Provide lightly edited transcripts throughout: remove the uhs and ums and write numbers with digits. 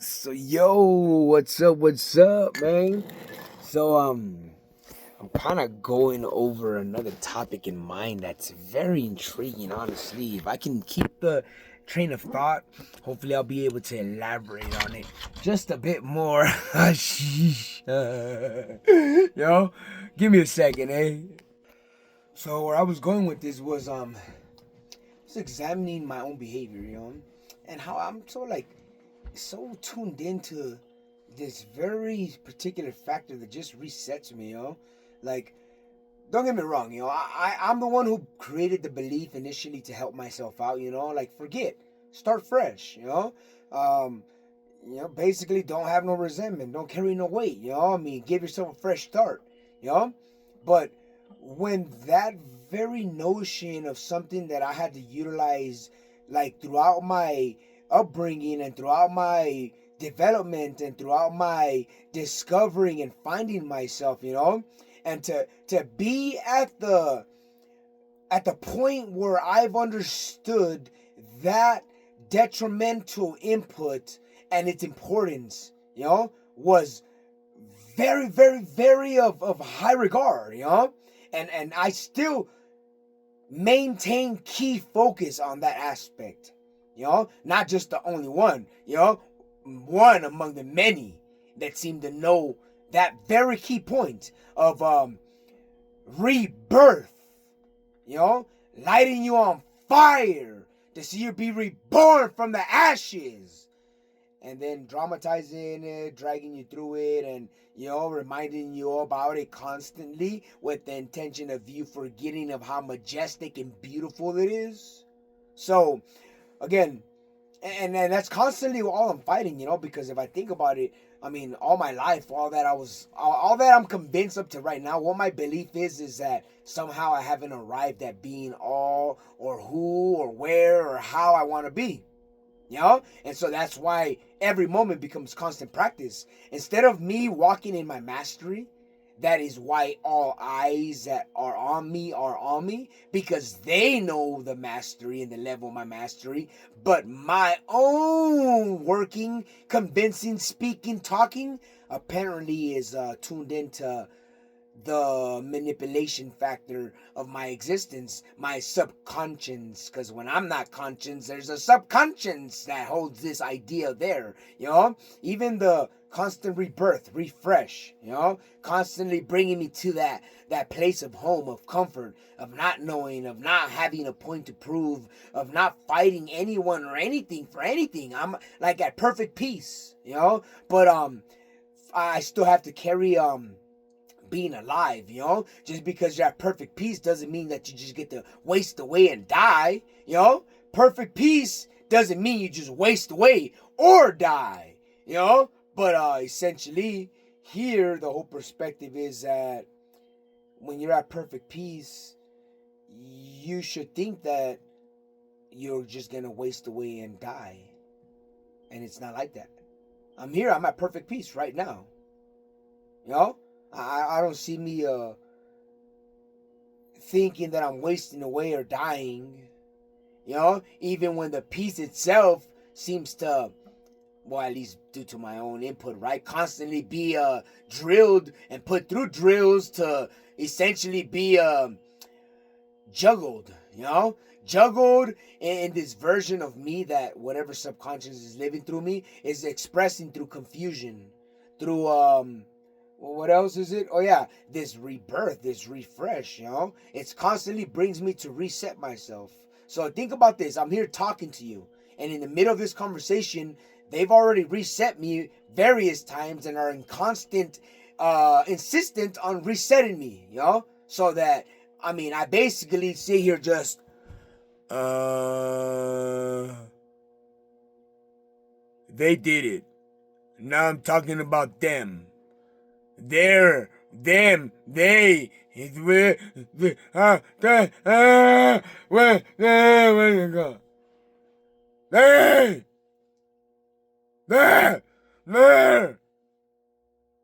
So yo, what's up, man? So I'm kind of going over another topic in mind that's very intriguing, honestly. If I can keep the train of thought, hopefully I'll be able to elaborate on it just a bit more. Yo, give me a second, eh? So where I was going with this was just examining my own behavior, and how I'm so tuned into this very particular factor that just resets me, Like, don't get me wrong, I'm the one who created the belief initially to help myself out, Like, forget, start fresh, Um, basically, don't have no resentment, don't carry no weight, I mean, give yourself a fresh start, you know. But when that very notion of something that I had to utilize, like throughout my upbringing and throughout my development and throughout my discovering and finding myself, and to be at the point where I've understood that detrimental input and its importance, was very, very, very of high regard, and I still maintain key focus on that aspect, not just the only one, one among the many that seem to know that very key point of rebirth, lighting you on fire to see you be reborn from the ashes, and then dramatizing it, dragging you through it, and reminding you about it constantly with the intention of you forgetting of how majestic and beautiful it is. So again, and that's constantly all I'm fighting, because if I think about it, I mean, all my life, all that I'm convinced up to right now, what my belief is that somehow I haven't arrived at being all or who or where or how I want to be. And so that's why every moment becomes constant practice. Instead of me walking in my mastery, that is why all eyes that are on me, because they know the mastery and the level of my mastery. But my own working, convincing, speaking, talking apparently is tuned into the manipulation factor of my existence, my subconscious. Because when I'm not conscious, there's a subconscious that holds this idea there, Even the constant rebirth, refresh, constantly bringing me to that place of home, of comfort, of not knowing, of not having a point to prove, of not fighting anyone or anything for anything. I'm like at perfect peace, But I still have to carry being alive, Just because you're at perfect peace doesn't mean that you just get to waste away and die, Perfect peace doesn't mean you just waste away or die, But essentially, here the whole perspective is that when you're at perfect peace, you should think that you're just gonna waste away and die, and it's not like that. I'm here. I'm at perfect peace right now. You know, I don't see me thinking that I'm wasting away or dying. Even when the peace itself seems to, well, at least due to my own input, right, constantly be drilled and put through drills to essentially be juggled, juggled in this version of me that whatever subconscious is living through me is expressing through confusion, through well, what else is it? Oh yeah, this rebirth, this refresh, It's constantly brings me to reset myself. So think about this. I'm here talking to you, and in the middle of this conversation, they've already reset me various times and are in constant insistent on resetting me, So that, I mean, I basically sit here just they did it. Now I'm talking about them. They're, them, they, where it go? They, there.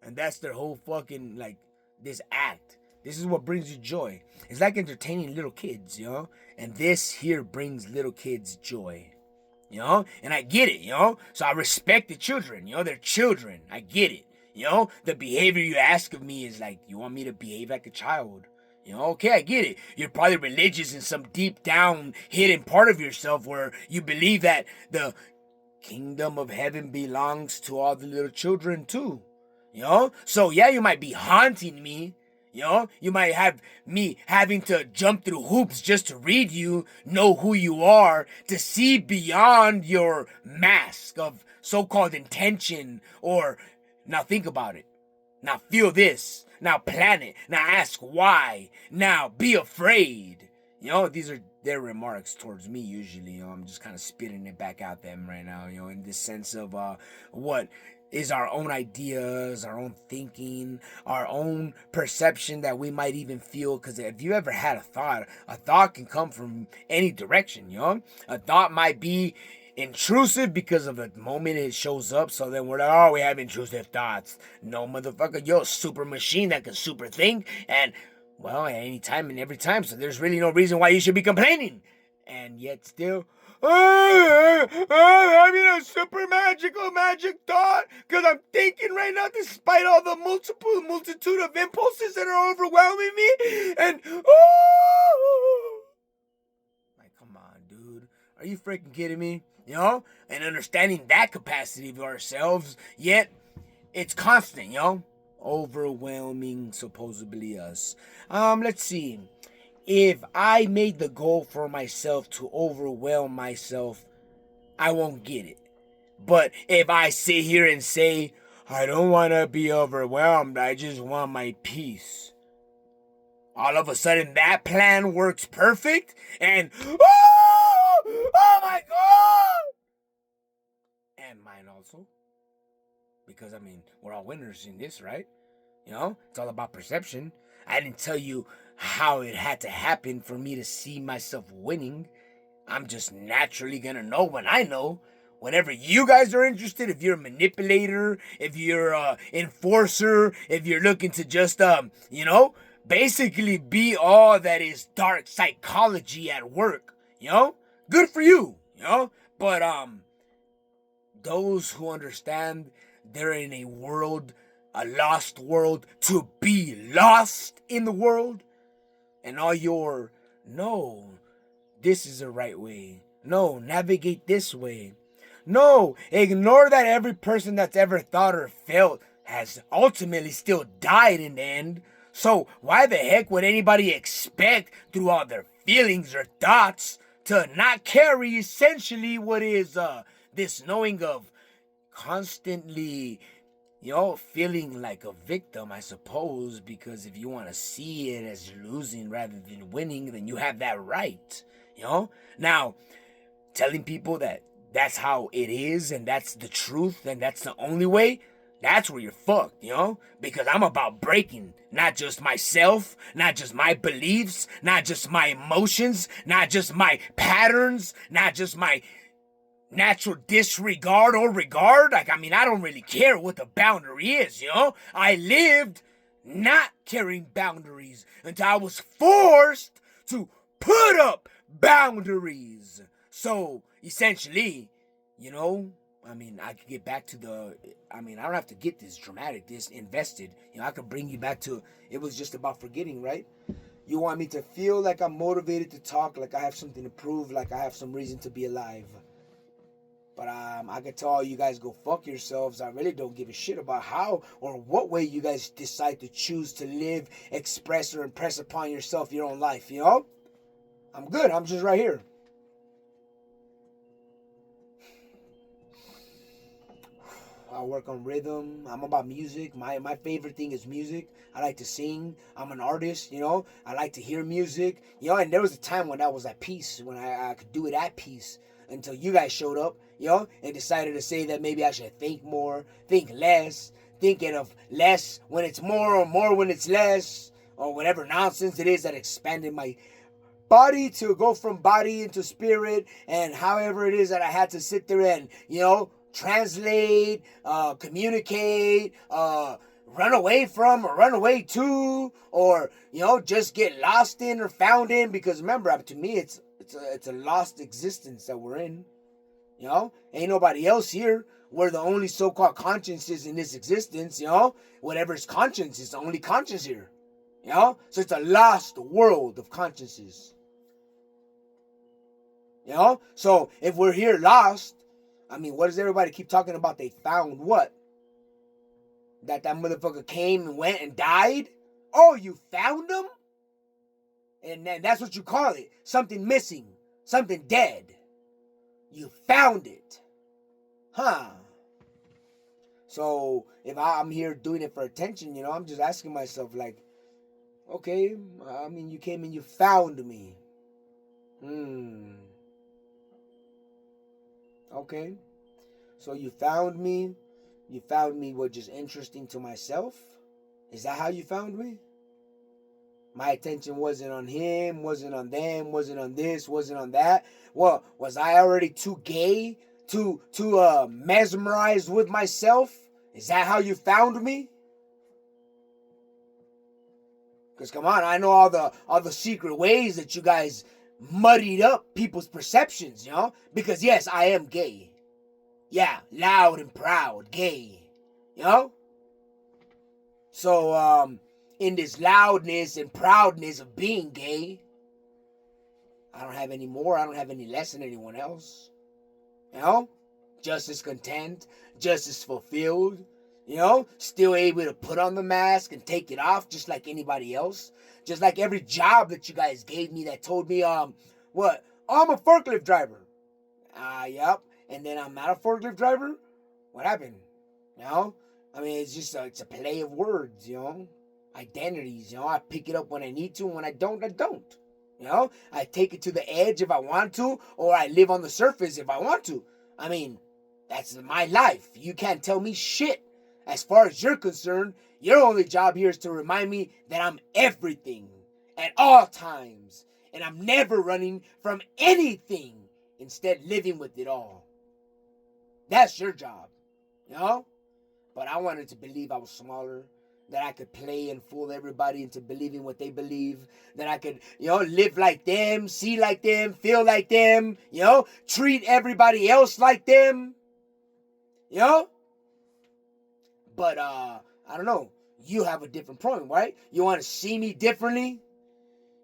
And that's their whole fucking, like, this act. This is what brings you joy. It's like entertaining little kids, And this here brings little kids joy, and I get it, so I respect the children, they're children, I get it, the behavior you ask of me is like, you want me to behave like a child, okay, I get it. You're probably religious in some deep down hidden part of yourself where you believe that the kingdom of heaven belongs to all the little children too. So yeah, you might be haunting me. You might have me having to jump through hoops just to read you, know who you are, to see beyond your mask of so-called intention. Or now think about it. Now feel this. Now plan it. Now ask why. Now be afraid. These are their remarks towards me usually. I'm just kind of spitting it back out them right now, in this sense of what is our own ideas, our own thinking, our own perception that we might even feel. Because if you ever had a thought can come from any direction, A thought might be intrusive because of the moment it shows up. So then we're like, oh, we have intrusive thoughts. No, motherfucker, you're a super machine that can super think. And, well, at any time and every time. So there's really no reason why you should be complaining. And yet still, I'm having a super magic thought because I'm thinking right now, despite all the multitude of impulses that are overwhelming me. And, like, come on, dude. Are you freaking kidding me? And understanding that capacity of ourselves, yet it's constant, overwhelming supposedly us. Let's see. If I made the goal for myself to overwhelm myself, I won't get it. But if I sit here and say, I don't want to be overwhelmed, I just want my peace, all of a sudden that plan works perfect, and oh my God! And mine also. Because, we're all winners in this, right? It's all about perception. I didn't tell you how it had to happen for me to see myself winning. I'm just naturally gonna know when I know. Whenever you guys are interested, if you're a manipulator, if you're a enforcer, if you're looking to just, basically be all that is dark psychology at work, good for you, but, those who understand they're in a world, a lost world, to be lost in the world, and all your, no, this is the right way. No, navigate this way. No, ignore that every person that's ever thought or felt has ultimately still died in the end. So why the heck would anybody expect through all their feelings or thoughts to not carry essentially what is this knowing of constantly, feeling like a victim, I suppose, because if you want to see it as losing rather than winning, then you have that right, Now, telling people that that's how it is and that's the truth and that's the only way, that's where you're fucked, because I'm about breaking not just myself, not just my beliefs, not just my emotions, not just my patterns, not just my natural disregard or regard. Like, I don't really care what the boundary is, I lived not carrying boundaries until I was forced to put up boundaries. So, essentially, I could get back to I don't have to get this dramatic, this invested. I could bring you back to, it was just about forgetting, right? You want me to feel like I'm motivated to talk, like I have something to prove, like I have some reason to be alive. But I can tell all you guys go fuck yourselves. I really don't give a shit about how or what way you guys decide to choose to live, express, or impress upon yourself your own life, I'm good. I'm just right here. I work on rhythm. I'm about music. My favorite thing is music. I like to sing. I'm an artist, I like to hear music, and there was a time when I was at peace, when I could do it at peace, until you guys showed up, and decided to say that maybe I should think more, think less, thinking of less when it's more or more when it's less, or whatever nonsense it is that expanded my body to go from body into spirit, and however it is that I had to sit there and, translate, communicate, run away from or run away to, or, just get lost in or found in, because remember, to me, it's a lost existence that we're in. Ain't nobody else here. We're the only so-called consciences in this existence, whatever's conscience is the only conscience here, so it's a lost world of consciences, so if we're here lost, I mean, what does everybody keep talking about? They found what? That motherfucker came and went and died? Oh, you found him? And then that's what you call it. Something missing. Something dead. You found it. Huh. So if I'm here doing it for attention, I'm just asking myself, like, okay, I mean, you came and you found me. Okay. So you found me. You found me what, just interesting to myself? Is that how you found me? My attention wasn't on him, wasn't on them, wasn't on this, wasn't on that. Well, was I already too gay to mesmerized with myself? Is that how you found me? Because come on, I know all the secret ways that you guys muddied up people's perceptions, Because yes, I am gay. Yeah, loud and proud, gay. So in this loudness and proudness of being gay, I don't have any more. I don't have any less than anyone else. Just as content, just as fulfilled. Still able to put on the mask and take it off just like anybody else. Just like every job that you guys gave me that told me, what? Oh, I'm a forklift driver. Yep. And then I'm not a forklift driver? What happened? I mean, it's just it's a play of words, Identities, I pick it up when I need to, and when I don't, I don't. I take it to the edge if I want to, or I live on the surface if I want to. I mean, that's my life. You can't tell me shit. As far as you're concerned, your only job here is to remind me that I'm everything at all times, and I'm never running from anything, instead living with it all. That's your job, But I wanted to believe I was smaller, that I could play and fool everybody into believing what they believe, that I could, live like them, see like them, feel like them, treat everybody else like them, But, I don't know. You have a different point, right? You want to see me differently?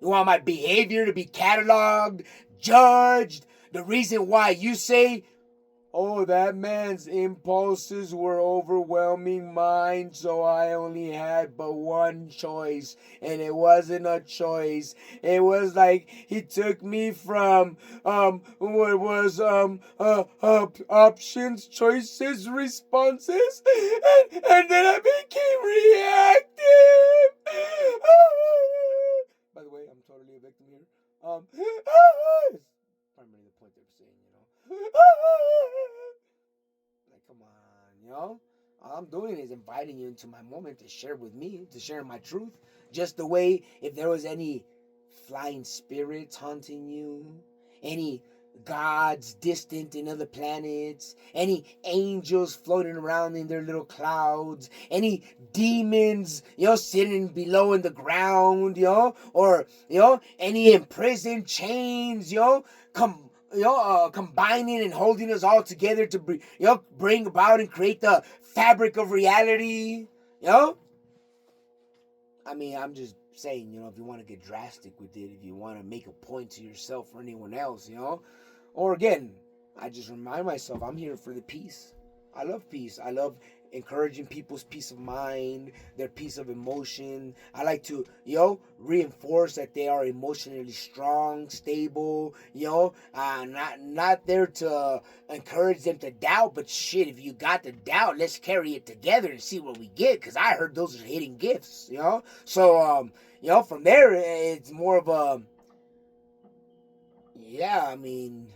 You want my behavior to be cataloged, judged? The reason why you say, oh, that man's impulses were overwhelming mine, so I only had but one choice. And it wasn't a choice. It was like he took me from what was options, choices, responses, and then I became reactive. By the way, I'm totally a victim here. Primarily the point they're saying, Like, come on, All I'm doing is inviting you into my moment to share with me, to share my truth. Just the way, if there was any flying spirits haunting you, any gods distant in other planets, any angels floating around in their little clouds, any demons, sitting below in the ground, or, any imprisoned chains, combining and holding us all together to bring about and create the fabric of reality, I mean, I'm just saying, if you want to get drastic with it, if you want to make a point to yourself or anyone else, or again, I just remind myself I'm here for the peace. I love peace. I love encouraging people's peace of mind, their peace of emotion. I like to, reinforce that they are emotionally strong, stable, not there to encourage them to doubt, but shit, if you got the doubt, let's carry it together and see what we get, because I heard those are hidden gifts, So, from there, it's more of a, yeah, I mean,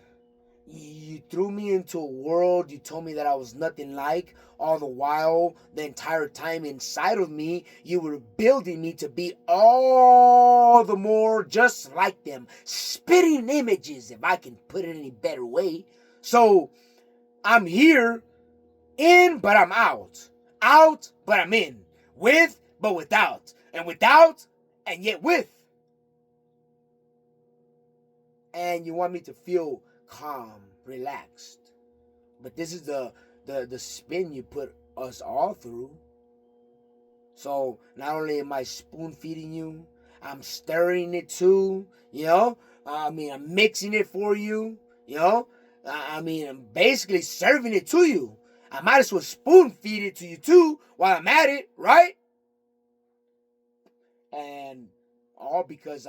you threw me into a world. You told me that I was nothing like. All the while, the entire time inside of me, you were building me to be all the more just like them. Spitting images, if I can put it any better way. So, I'm here, in, but I'm out. Out, but I'm in. With, but without. And without, and yet with. And you want me to feel calm, relaxed. But this is the spin you put us all through. So not only am I spoon feeding you, I'm stirring it too. I'm mixing it for you. I'm basically serving it to you. I might as well spoon feed it to you too while I'm at it, right? And all because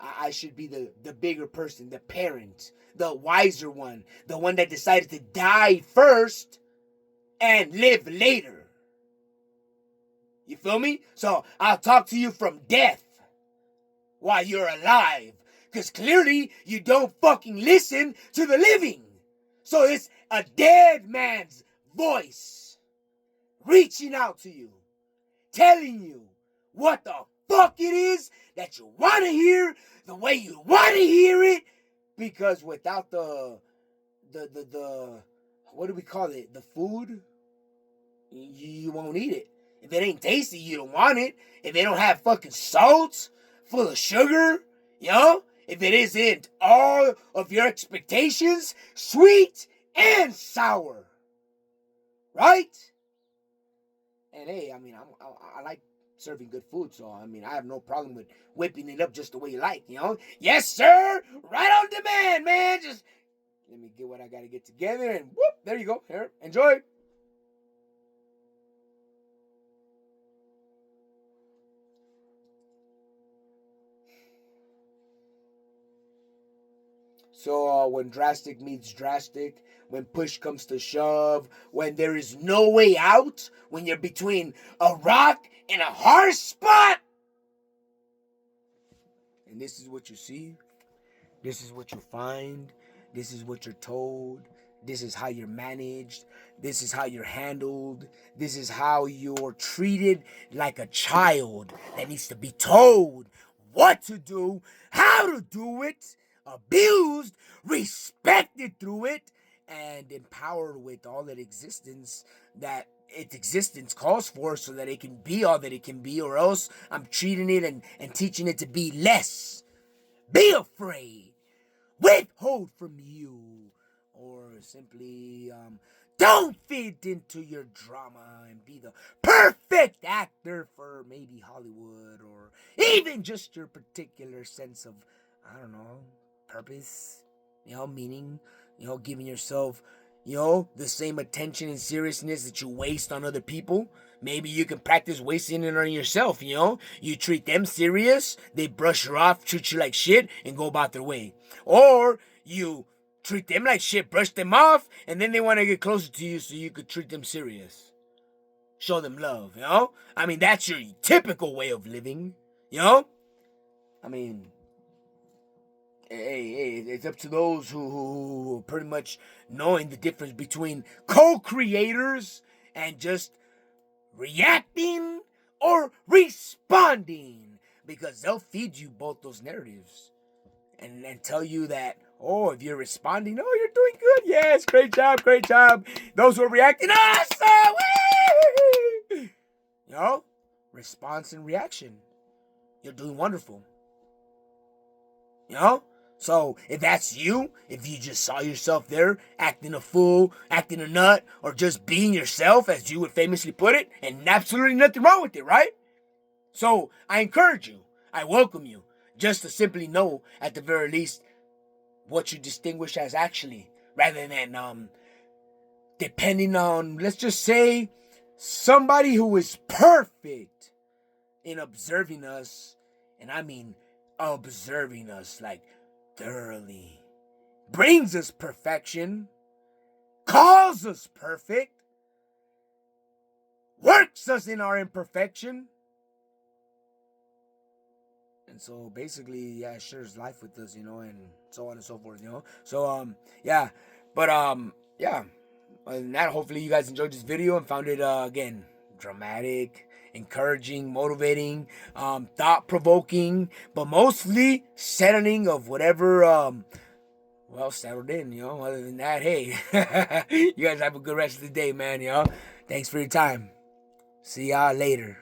I should be the bigger person, the parent, the wiser one, the one that decided to die first and live later. You feel me? So I'll talk to you from death while you're alive. Because clearly you don't fucking listen to the living. So it's a dead man's voice reaching out to you, telling you what the fuck it is that you want to hear, the way you want to hear it. Because without the what do we call it? The food, you won't eat it. If it ain't tasty, you don't want it. If it don't have fucking salt, full of sugar, if it isn't all of your expectations, sweet and sour, right? And hey, I like serving good food, so I have no problem with whipping it up just the way you like, Yes, sir, right on demand, man. Just let me get what I gotta get together, and whoop, there you go. Here, enjoy. So when drastic meets drastic, when push comes to shove, when there is no way out, when you're between a rock and a hard spot, and this is what you see, this is what you find, this is what you're told, this is how you're managed, this is how you're handled, this is how you're treated like a child that needs to be told what to do, how to do it, abused, respected through it, and empowered with all that its existence calls for, so that it can be all that it can be, or else I'm treating it and teaching it to be less. Be afraid. Withhold from you. Or simply don't fit into your drama and be the perfect actor for maybe Hollywood, or even just your particular sense of, I don't know, purpose, meaning, giving yourself, the same attention and seriousness that you waste on other people. Maybe you can practice wasting it on yourself, You treat them serious, they brush you off, treat you like shit, and go about their way. Or you treat them like shit, brush them off, and then they want to get closer to you so you could treat them serious. Show them love, that's your typical way of living, Hey, it's up to those who pretty much knowing the difference between co-creators and just reacting or responding, because they'll feed you both those narratives and tell you that, if you're responding, you're doing good, yes, great job. Those who are reacting, awesome, response and reaction, you're doing wonderful. So if that's you, if you just saw yourself there acting a fool, acting a nut, or just being yourself, as you would famously put it, and absolutely nothing wrong with it, right? So I encourage you, I welcome you, just to simply know, at the very least, what you distinguish as actually, rather than depending on, let's just say, somebody who is perfect in observing us, and I mean observing us like thoroughly, brings us perfection, calls us perfect, works us in our imperfection, and so basically, shares life with us, and so on and so forth, So yeah, but yeah. Other than that, hopefully you guys enjoyed this video and found it again dramatic, encouraging, motivating, thought-provoking, but mostly settling of whatever settled in, Other than that, hey, you guys have a good rest of the day, man, Thanks for your time. See y'all later.